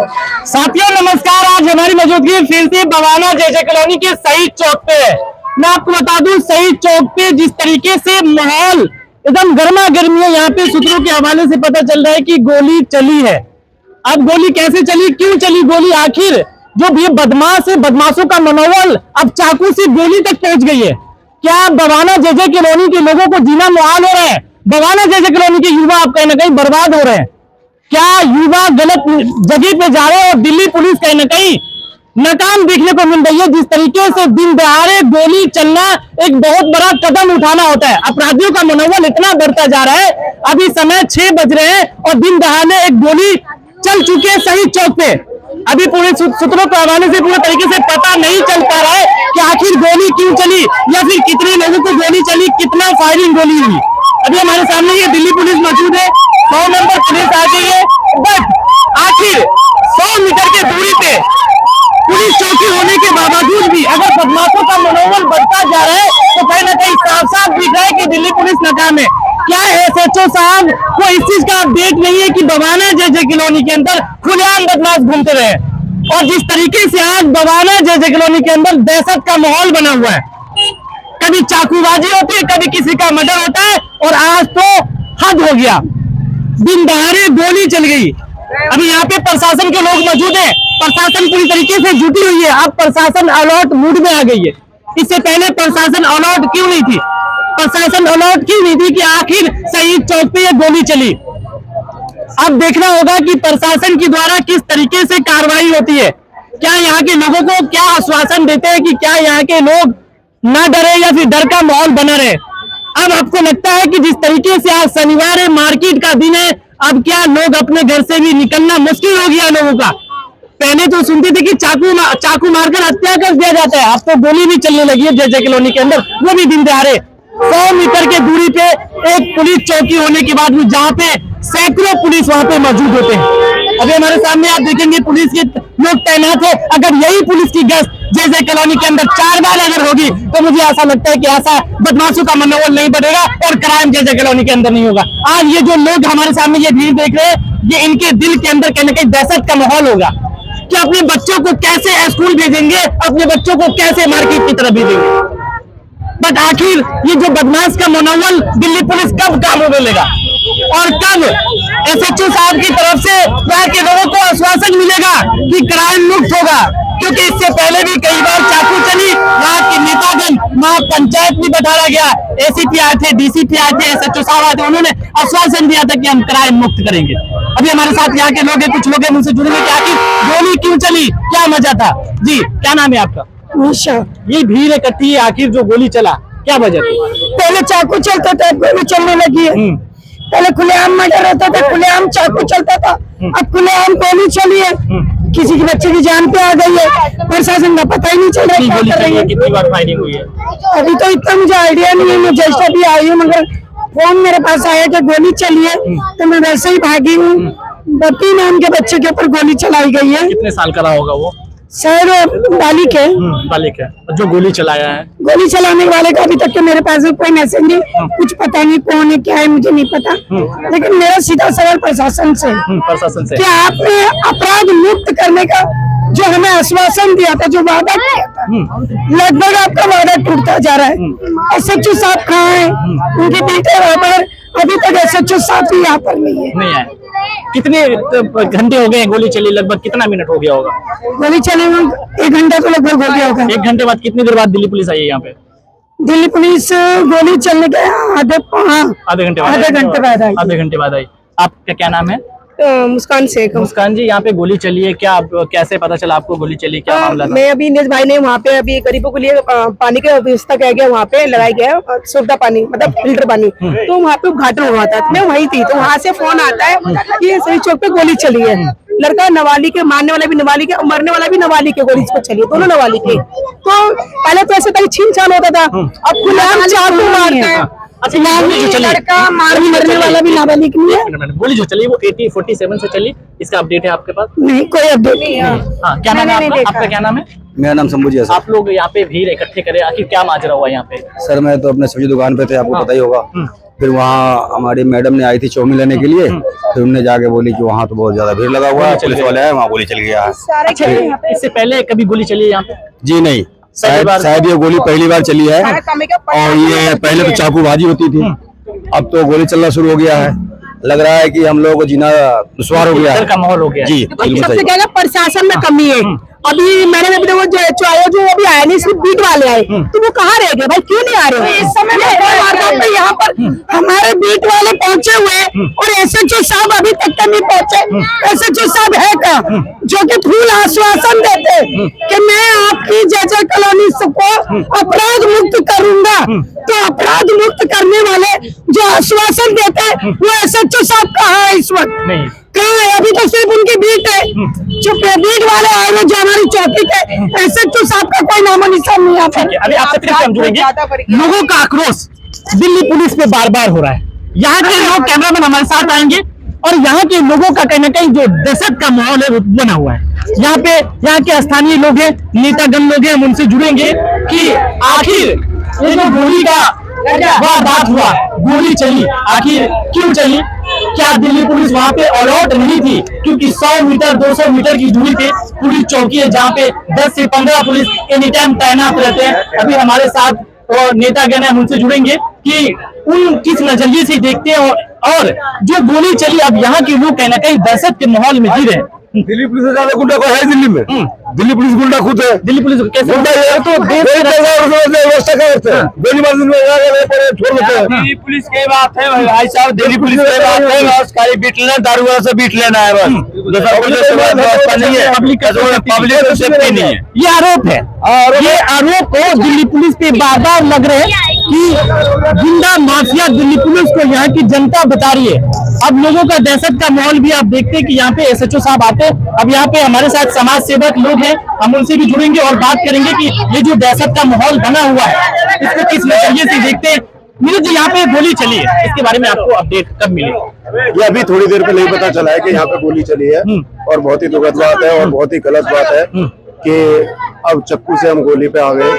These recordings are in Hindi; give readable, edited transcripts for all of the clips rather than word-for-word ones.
साथियों नमस्कार। आज हमारी मौजूदगी फिर से बवाना जेजे कॉलोनी के शहीद चौक पे है। मैं आपको बता दूं, शहीद चौक पे जिस तरीके से माहौल एकदम गर्मा गर्मी है, यहाँ पे सूत्रों के हवाले से पता चल रहा है कि गोली चली है। अब गोली कैसे चली, क्यों चली गोली, आखिर जो भी बदमाश है, बदमाशों का मनोबल अब चाकू से गोली तक पहुंच गई है। क्या बवाना जेजे कॉलोनी के लोगों को जीना मुहाल हो रहा है? बवाना जेजे कॉलोनी के युवा अब कहीं ना कहीं बर्बाद हो रहे हैं। क्या युवा गलत जगह पे जा रहे हैं और दिल्ली पुलिस कहीं ना कहीं नाकाम देखने को मिल रही है। जिस तरीके से दिन दहाड़े गोली चलना एक बहुत बड़ा कदम उठाना होता है। अपराधियों का मनोबल इतना बढ़ता जा रहा है। अभी समय 6 बज रहे हैं और दिन दहाड़े एक गोली चल चुकी है शहीद चौक पे। अभी पूरे सूत्रों के हवाले से पूरे तरीके से पता नहीं चल पा रहा है कि आखिर गोली क्यों चली या फिर कितने लोगों को गोली चली, कितना फायरिंग गोली हुई। अभी हमारे सामने ये दिल्ली पुलिस मौजूद है, 100 नंबर पुलिस आ गई है, बट आखिर 100 मीटर की दूरी पे पुलिस चौकी होने के बावजूद भी अगर बदमाशों का मनोबल बढ़ता जा रहा है तो कहीं ना कहीं साफ साफ दिख रहा है कि दिल्ली पुलिस नाकाम है। क्या एसएचओ साहब को इस चीज का अपडेट नहीं है कि बवाना जेजे कॉलोनी के अंदर खुलेआम बदमाश घूमते रहे और जिस तरीके से आज बवाना जेजे कॉलोनी के अंदर दहशत का माहौल बना हुआ है। कभी चाकूबाजी होती है, कभी किसी का मर्डर होता है और आज तो हद हो गया, दिन दहाड़े गोली चल गई। अभी यहाँ पे प्रशासन के लोग मौजूद हैं, प्रशासन पूरी तरीके से जुटी हुई है। अब प्रशासन अलर्ट मूड में आ गई है। इससे पहले प्रशासन अलर्ट क्यों नहीं थी? प्रशासन अलर्ट क्यों नहीं थी कि आखिर शहीद चौक पे ये गोली चली? अब देखना होगा कि प्रशासन के द्वारा किस तरीके से कार्रवाई होती है। क्या यहाँ के लोगों को क्या आश्वासन देते हैं कि क्या यहाँ के लोग ना डरे या फिर डर का माहौल बना रहे? अब आपको लगता है कि जिस तरीके से आज शनिवार है, मार्केट का दिन है, अब क्या लोग अपने घर से भी निकलना मुश्किल हो गया लोगों का? पहले तो सुनते थे कि चाकू मारकर हत्या कर दिया जाता है, अब तो गोली भी चलने लगी है जेजे कॉलोनी के अंदर, वो भी दिन दहाड़े। 100 मीटर के दूरी पे एक पुलिस चौकी होने के बाद भी जहाँ पे सैकड़ों पुलिस वहां पे मौजूद होते हैं। अभी हमारे सामने आप देखेंगे पुलिस के लोग तैनात है। अगर यही पुलिस की गश्त जेजे कॉलोनी के अंदर 4 बार अगर होगी तो मुझे ऐसा लगता है कि ऐसा बदमाशों का मनोबल नहीं बढ़ेगा और क्राइम जेजे कॉलोनी के अंदर नहीं होगा। आज ये जो लोग हमारे सामने ये भीड़ देख रहे हैं, ये इनके दिल के अंदर कहीं ना कहीं दहशत का माहौल होगा कि अपने बच्चों को कैसे स्कूल भेजेंगे, अपने बच्चों को कैसे मार्केट की तरफ भेजेंगे। बट आखिर ये जो बदमाश का मनोबल दिल्ली पुलिस कब काबू में लेगा और कब एसएचओ साहब की तरफ से यहाँ के लोगों को आश्वासन मिलेगा कि क्राइम मुक्त होगा? क्योंकि इससे पहले भी कई बार चाकू चली, यहाँ के नेतागण, वहाँ पंचायत भी बैठाया गया, एसीपी आए थे, डीसीपी आए थे, एसएचओ साहब आए थे, उन्होंने आश्वासन दिया था कि हम क्राइम मुक्त करेंगे। अभी हमारे साथ यहाँ के लोग हैं, कुछ लोग हैं, उनसे जुड़ेंगे कि आखिर गोली क्यों चली, क्या वजह था? जी, क्या नाम है आपका? निशा। ये भीड़ इकट्ठी है, आखिर जो गोली चला क्या वजह थी? पहले चाकू चलता था, गोली चलने लगी है। पहले खुलेआम मर्डर होता था, खुलेआम चाकू चलता था, अब खुलेआम गोली चली है। किसी के बच्चे की जान पे आ गई है, प्रशासन का पता ही नहीं चल रहा क्या कर रही है। कितनी बार फायरिंग हुई है? अभी तो इतना मुझे आइडिया नहीं है, मैं जैसा भी आई हूँ, मगर फोन मेरे पास आया कि गोली चली है तो मैं वैसे ही भागी हूँ। बपी नाम के बच्चे के ऊपर गोली चलाई गई है। कितने साल का रहा होगा वो? सर बालिक है। बालिक है। जो गोली चलाया है, गोली चलाने वाले का अभी तक तो मेरे पास कोई मैसेज नहीं, कुछ पता नहीं कौन है क्या है, मुझे नहीं पता। लेकिन मेरा सीधा सवाल प्रशासन से कि आपने अपराध मुक्त करने का जो हमें आश्वासन दिया था, जो वादा किया था, लगभग आपका वादा टूटता जा रहा है। एसएचओ साहब कहाँ है? उनके बेटे वहाँ पर, अभी तक एसएचओ साहब भी यहाँ पर नहीं है। कितने घंटे हो गए गोली चली? लगभग कितना मिनट हो गया होगा गोली चले? 1 घंटा तो लगभग हो गया होगा। 1 घंटे बाद? कितनी देर बाद दिल्ली पुलिस आई है यहाँ पे? दिल्ली पुलिस गोली चलने के आधे घंटे बाद आई। आपका क्या नाम है? मुस्कान शेख। मुस्कान जी, यहाँ पे गोली चली है, क्या कैसे पता चला आपको गोली चली, क्या मामला था? मैं अभी नीरज भाई ने वहाँ पे अभी गरीबों के लिए पानी की व्यवस्था किया गया, वहाँ पे लगाया गया शुद्ध पानी, मतलब फिल्टर पानी। तो वहाँ पे उद्घाटन हुआ था, तो मैं वहीं थी, तो वहाँ से फोन आता है कि शहीद चौक पे गोली चली है। लड़का नवाली के, मारने वाला भी नवाली के, मरने वाला भी नवाली के, गोली इसको चली, दोनों नवाली के। तो पहले तो ऐसे छीन छान होता था, अब खुलेआम चाकू मारते हैं। अच्छा, लड़का मरने वाला भी नाबालिग नहीं है। गोली जो चली वो 80-47 से चली, इसका अपडेट है आपके पास? नहीं, कोई अपडेट नहीं है। हाँ, क्या नाम है आपका? आपका क्या नाम है? मेरा नाम शंभू जी है सर। आप लोग यहाँ पे भीड़ इकट्ठे करे, आखिर क्या माजरा हुआ यहाँ पे? सर मैं तो अपने सब्जी दुकान पे थे, आपको पता ही होगा। फिर वहाँ हमारी मैडम ने आई थी चाउमीन लेने के लिए, फिर उन्होंने जाके बोली कि वहाँ तो बहुत ज्यादा भीड़ लगा हुआ है, पुलिस वाले आए, वहाँ गोली चल गया है। अच्छा, इससे पहले कभी गोली चली है यहाँ पे? जी नहीं, शायद ये गोली पहली बार चली है। और ये पहले तो चाकूबाजी होती थी, अब तो गोली चलना शुरू हो गया है। लग रहा है कि हम लोगों को जीना दुश्वार हो गया है, का माहौल हो गया जी। सबसे क्या प्रशासन में कमी है। अभी मैंने अभी देखो जो अभी आए नहीं, सिर्फ बीट वाले आए, तो वो कहाँ रह गए भाई, क्यों नहीं आ रहे? इस समय में यहाँ पर हमारे बीट वाले पहुंचे हुए और एसएचओ साहब अभी तक के नहीं पहुंचे। एसएचओ साहब है का जो कि फूल आश्वासन देते कि मैं आपकी जय कॉलोनी को अपराध मुक्त करूंगा, तो अपराध मुक्त करने वाले जो आश्वासन देते वो एसएचओ साहब कहाँ है इस वक्त? नहीं कहाँ है? अभी तो सिर्फ उनकी बीट है, जो बीट वाले आए हुए जो हमारी चौकी के एसएचओ साहब का कोई नामो निशान नहीं आता। अभी आपसे फिर हम जुड़ेंगे। लोगों का आक्रोश दिल्ली पुलिस पे बार बार हो रहा है। यहाँ के लोग, कैमरामैन हमारे साथ आएंगे, और यहाँ के लोगों का कहीं ना कहीं जो दहशत का माहौल है वो बना हुआ है। यहाँ पे यहाँ के स्थानीय लोग हैं, नेतागण लोग हैं, हम उनसे जुड़ेंगे कि आखिर ये जो गोली का वारदात हुआ, गोली चली, आखिर क्यों चली? क्या दिल्ली पुलिस वहाँ पे अलर्ट नहीं थी? क्योंकि 100 मीटर 200 मीटर की दूरी पे पुलिस चौकी है, जहाँ पे 10 से 15 पुलिस एनी टाइम तैनात रहते हैं। अभी हमारे साथ नेतागण हैं, हम उनसे जुड़ेंगे कि उन किस नजरिए से देखते हैं, और जो गोली चली, अब यहाँ के लोग कहीं ना कहीं दहशत के माहौल में जी रहे हैं। दिल्ली पुलिस से ज्यादा गुंडा कोई है दिल्ली में? दिल्ली पुलिस गुंडा खुद है। दिल्ली पुलिस कैसे गुंडा ये तो व्यवस्था करते हैं, गोली मार छोड़ देते हैं। दिल्ली पुलिस की बात है भाई साहब, दिल्ली पुलिस की बात है, बस खाली बीट लेना, दारू वाला से बीट लेना है बस। व्यवस्था नहीं है, पब्लिक को सेफ्टी नहीं है। ये आरोप है, ये आरोप है दिल्ली पुलिस पे बार बार लग रहे हैं कि गुंडा माफिया दिल्ली पुलिस को यहाँ की जनता बता रही है। अब लोगों का दहशत का माहौल भी आप देखते हैं कि यहाँ पे एसएचओ साहब आते हैं। अब यहाँ पे हमारे साथ समाज सेवक लोग हैं, हम उनसे भी जुड़ेंगे और बात करेंगे कि ये जो दहशत का माहौल बना हुआ है इसको किस नजरिए से देखते हैं। नीरज जी, यहाँ पे गोली चली है, इसके बारे में आपको अपडेट कब मिली? ये अभी थोड़ी देर पहले ही पता चला है कि यहाँ पे गोली चली है, और बहुत ही दुखद बात है और बहुत ही गलत बात है कि अब चक्कू से हम गोली पे आ गए,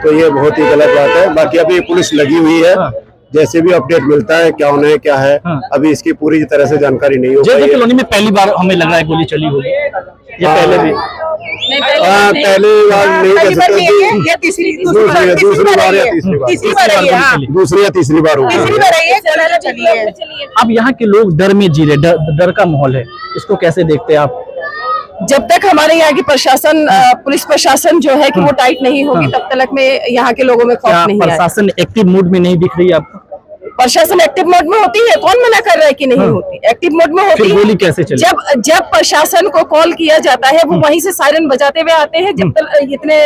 तो ये बहुत ही गलत बात है। बाकी अभी पुलिस लगी हुई है, जैसे भी अपडेट मिलता है क्या होना है क्या है, अभी इसकी पूरी तरह से जानकारी नहीं हो जय कॉलोनी में पहली बार हमें लग रहा है गोली चली होगी, ये पहले भी? पहले बार नहीं कह सकते, दूसरी बार या तीसरी बार होगी। अब यहाँ के लोग डर में जी रहे, डर का माहौल है, इसको कैसे देखते हैं आप? जब तक हमारे यहाँ की प्रशासन, पुलिस प्रशासन जो है कि वो टाइट नहीं होगी, तब तक में यहाँ के लोगों में खौफ नहीं है। प्रशासन एक्टिव मूड में नहीं दिख रही है आपको? प्रशासन एक्टिव मोड में होती है, कौन मना कर रहा है कि नहीं होती? एक्टिव मोड में होती है। गोली कैसे चली? जब प्रशासन को कॉल किया जाता है, वो वहीं से सायरन बजाते हुए आते हैं, जब तक इतने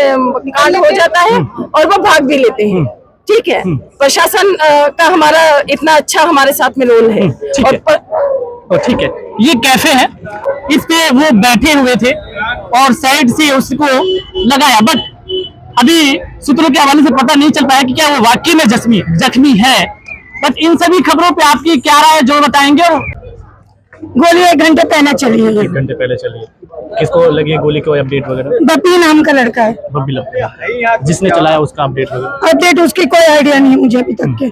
कांड हो जाता है और वो भाग भी लेते हैं। ठीक है, प्रशासन का हमारा इतना अच्छा हमारे साथ में रोल है। ठीक है, ये कैफे है, इस पे वो बैठे हुए थे और साइड से उसको लगाया, बट अभी सूत्रों के हवाले से पता नहीं चल पाया कि क्या वो वाकई में जख्मी है। बट इन सभी खबरों पे आपकी क्या राय है, जो बताएंगे? और गोली 1 घंटे पहले चली है। 1 घंटे पहले चली है। किसको लगी है गोली? कोई अपडेट वगैरह? बपी नाम का लड़का है, बब्बी लगता, जिसने चलाया उसका अपडेट वगैरह? अपडेट उसकी कोई आइडिया नहीं है मुझे अभी तक के।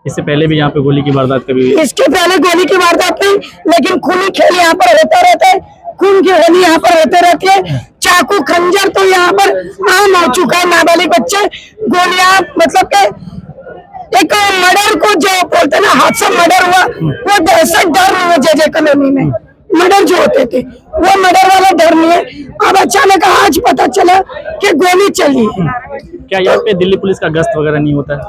इससे पहले भी यहाँ पे गोली की वारदात कभी हुई? इसके पहले गोली की वारदात नहीं, लेकिन खूनी खेल यहाँ पर होता रहता है, खून की होली यहाँ पर होते रहती है। चाकू खंजर तो यहाँ पर आम हो चुका है, नाबालिग बच्चे गोलियां, मतलब के एक मर्डर को जो बोलते ना, हादसा मर्डर हुआ, वो दहशत डर नहीं है। जय कॉलोनी में मर्डर जो होते थे वो मर्डर वाला डर नहीं है। अब अचानक आज पता चला कि गोली चली है। क्या यहाँ पे दिल्ली पुलिस का गश्त वगैरह नहीं होता है?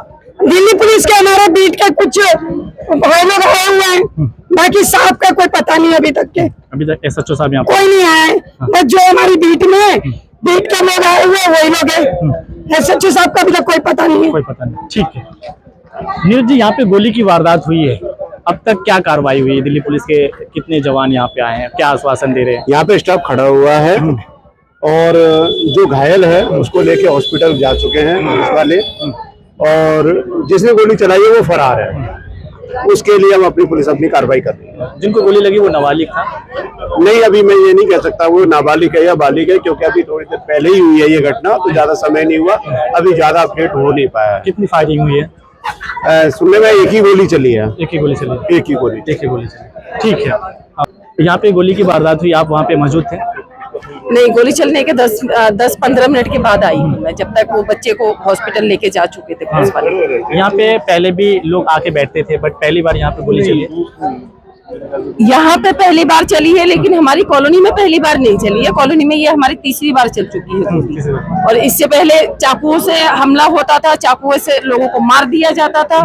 दिल्ली पुलिस के हमारे बीट के कुछ भाई लोग आए हुए हैं, बाकी साहब का कोई पता नहीं अभी तक के। अभी तक एसएचओ साहब यहाँ कोई नहीं आए, बस जो हमारी बीट में बीट के लोग आए हुए वही लोग हैं। एसएचओ साहब का अभी तक कोई पता नहीं है। कोई पता नहीं। ठीक है नीरज जी, यहाँ पे गोली की वारदात हुई है, अब तक क्या कार्रवाई हुई है? दिल्ली पुलिस के कितने जवान यहाँ पे आए हैं, क्या आश्वासन दे रहे हैं? यहाँ पे स्टाफ खड़ा हुआ है और जो घायल है उसको लेके हॉस्पिटल जा चुके हैं पुलिस वाले, और जिसने गोली चलाई है वो फरार है। उसके लिए हम अपनी पुलिस अपनी कार्रवाई कर रही है। जिनको गोली लगी वो नाबालिग था? नहीं, अभी मैं ये नहीं कह सकता वो नाबालिग है या बालिग है, क्योंकि अभी थोड़ी देर पहले ही हुई है ये घटना, तो ज्यादा समय नहीं हुआ, अभी ज्यादा अपडेट हो नहीं पाया है। कितनी फायरिंग हुई है? सुनने में एक ही गोली चली है। एक ही गोली चली? एक ही गोली। एक ही गोली चली, ठीक है। यहाँ पे गोली की वारदात हुई, आप वहाँ पे मौजूद थे? नहीं, गोली चलने के 10-15 मिनट के बाद आई हूँ मैं, जब तक वो बच्चे को हॉस्पिटल लेके जा चुके थे पुलिस वाले। यहाँ पे पहले भी लोग आके बैठते थे, बट पहली बार यहाँ पे गोली चली है? यहाँ पे पहली बार चली है, लेकिन हमारी कॉलोनी में पहली बार नहीं चली है। कॉलोनी में ये हमारी तीसरी बार चल चुकी है गोली। और इससे पहले चाकुओं से हमला होता था, चाकुओं से लोगों को मार दिया जाता था,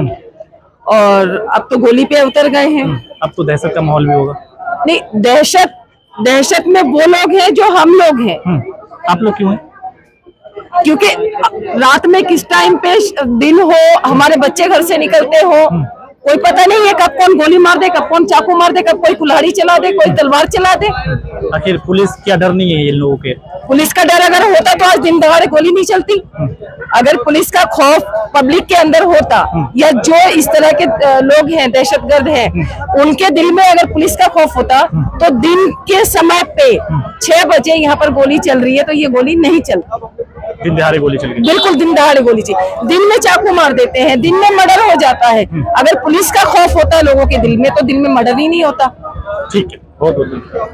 और अब तो गोली पे उतर गए हैं। अब तो दहशत का माहौल भी होगा? नहीं, दहशत में वो लोग हैं जो हम लोग हैं। आप लोग क्यों हैं? क्योंकि रात में किस टाइम पे दिन हो, हमारे बच्चे घर से निकलते हो, कोई पता नहीं है कब कौन गोली मार दे, कब कौन चाकू मार दे, कब कोई कुल्हाड़ी चला दे, कोई तलवार चला दे। आखिर पुलिस क्या डर नहीं है इन लोगों के? पुलिस का डर अगर होता तो आज दिन दहाड़े गोली नहीं चलती। अगर पुलिस का खौफ पब्लिक के अंदर होता, या जो इस तरह के लोग हैं, दहशतगर्द हैं, उनके दिल में अगर पुलिस का खौफ होता, तो दिन के समय पे 6 बजे यहाँ पर गोली चल रही है तो ये गोली नहीं चलती। दिन दहाड़े गोली चल गई? बिल्कुल दिन दहाड़े गोली चली। दिन में चाकू मार देते हैं, दिन में मर्डर हो जाता है। अगर पुलिस का खौफ होता है लोगों के दिल में, तो दिन में मर्डर ही नहीं होता। ठीक है, बहुत बहुत